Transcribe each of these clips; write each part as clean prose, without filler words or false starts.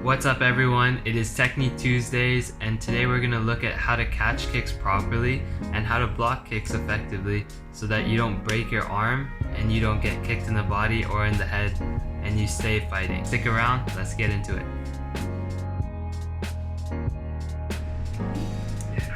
What's up everyone, it is Technique Tuesdays and today we're going to look at how to catch kicks properly and how to block kicks effectively so that you don't break your arm and you don't get kicked in the body or in the head and you stay fighting. Stick around, let's get into it.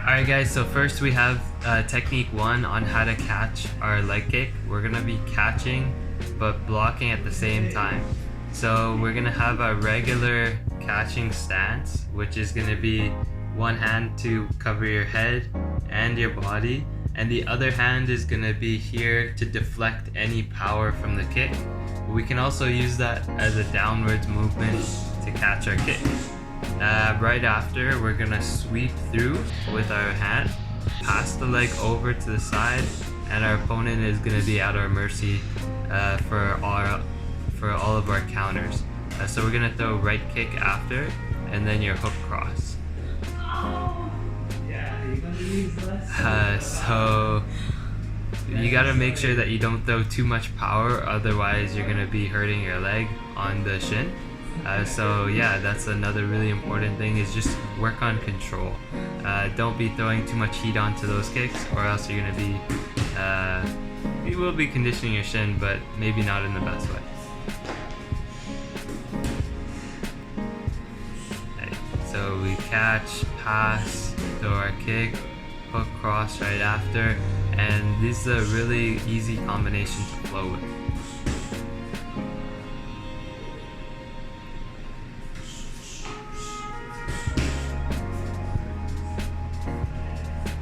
Alright guys, so first we have technique 1 on how to catch our leg kick. We're going to be catching but blocking at the same time. So we're going to have a regular catching stance, which is going to be one hand to cover your head and your body, and the other hand is going to be here to deflect any power from the kick. We can also use that as a downwards movement to catch our kick. Right after, we're going to sweep through with our hand, pass the leg over to the side, and our opponent is going to be at our mercy for all of our counters. So we're going to throw right kick after, and then your hook cross. So you got to make sure that you don't throw too much power, otherwise you're going to be hurting your leg on the shin. So yeah, that's another really important thing, is just work on control. Don't be throwing too much heat onto those kicks, or else you're going to be you will be conditioning your shin, but maybe not in the best way. So we catch, pass, throw our kick, hook cross right after, and this is a really easy combination to flow with.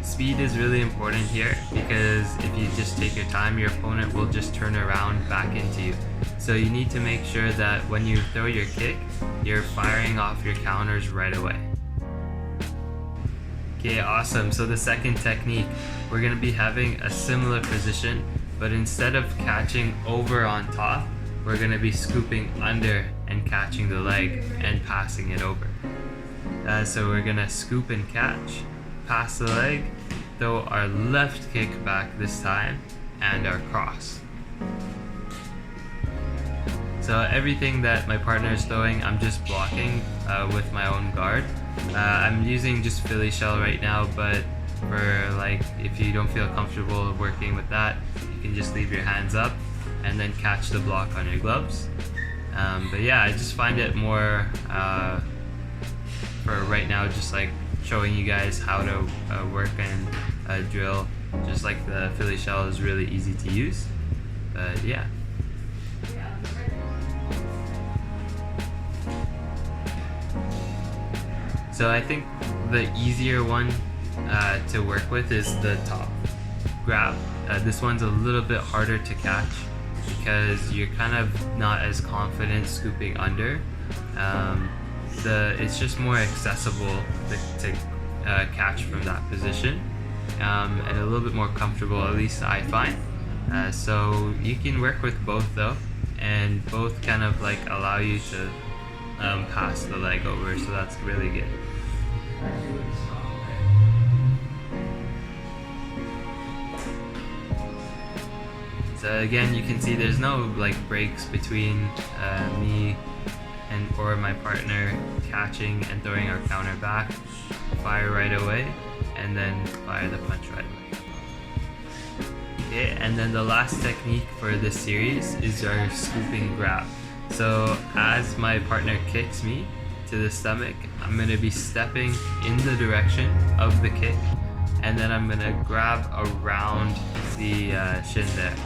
Speed is really important here, because if you just take your time, your opponent will just turn around back into you. So you need to make sure that when you throw your kick, you're firing off your counters right away. Okay, awesome. So the second technique, we're going to be having a similar position, but instead of catching over on top, we're going to be scooping under and catching the leg and passing it over. So we're going to scoop and catch, pass the leg, throw our left kick back this time, and our cross. So everything that my partner is throwing, I'm just blocking with my own guard. I'm using just Philly shell right now, but for if you don't feel comfortable working with that, you can just leave your hands up and then catch the block on your gloves. But yeah, I just find it more for right now, just showing you guys how to work and drill. Just like the Philly shell is really easy to use. But yeah. So I think the easier one to work with is the top grab. This one's a little bit harder to catch because you're kind of not as confident scooping under. It's just more accessible to catch from that position, and a little bit more comfortable, at least I find. So you can work with both though, and both kind of allow you to pass the leg over, so that's really good. So again, you can see there's no breaks between me or my partner catching and throwing our counter back, fire right away, and then fire the punch right away. Okay, and then the last technique for this series is our scooping grab. So as my partner kicks me to the stomach, I'm going to be stepping in the direction of the kick, and then I'm going to grab around the shin there.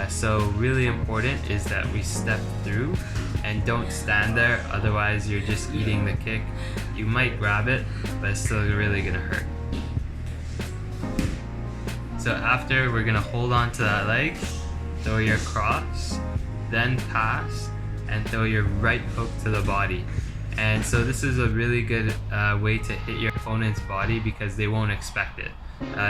So really important is that we step through and don't stand there, otherwise you're just eating the kick. You might grab it, but it's still really going to hurt. So after, we're going to hold on to that leg, throw your cross, then pass, and throw your right hook to the body. And so this is a really good way to hit your opponent's body, because they won't expect it.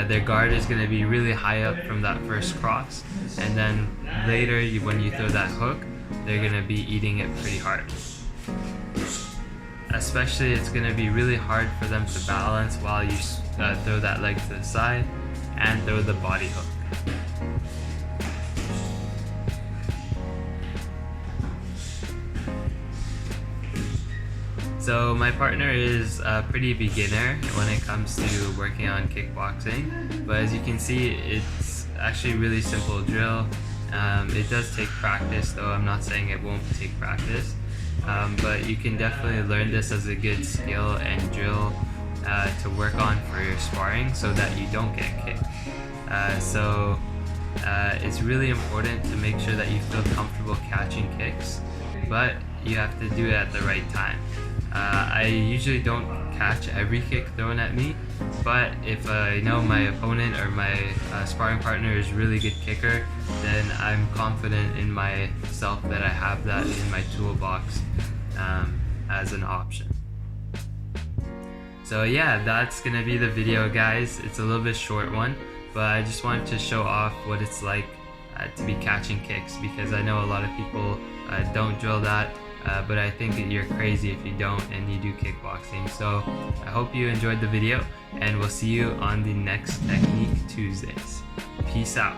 Their guard is going to be really high up from that first cross, and then later when you throw that hook, they're going to be eating it pretty hard. Especially, it's going to be really hard for them to balance while you throw that leg to the side and throw the body hook. So my partner is a pretty beginner when it comes to working on kickboxing, but as you can see, it's actually a really simple drill. It does take practice, though I'm not saying it won't take practice, but you can definitely learn this as a good skill and drill to work on for your sparring so that you don't get kicked. It's really important to make sure that you feel comfortable catching kicks, but you have to do it at the right time. I usually don't catch every kick thrown at me, but if I know my opponent or my sparring partner is a really good kicker, then I'm confident in myself that I have that in my toolbox as an option. So yeah, that's gonna be the video, guys. It's a little bit short one, but I just wanted to show off what it's like to be catching kicks, because I know a lot of people don't drill that, but I think you're crazy if you don't and you do kickboxing. So I hope you enjoyed the video, and we'll see you on the next Technique Tuesdays. Peace out.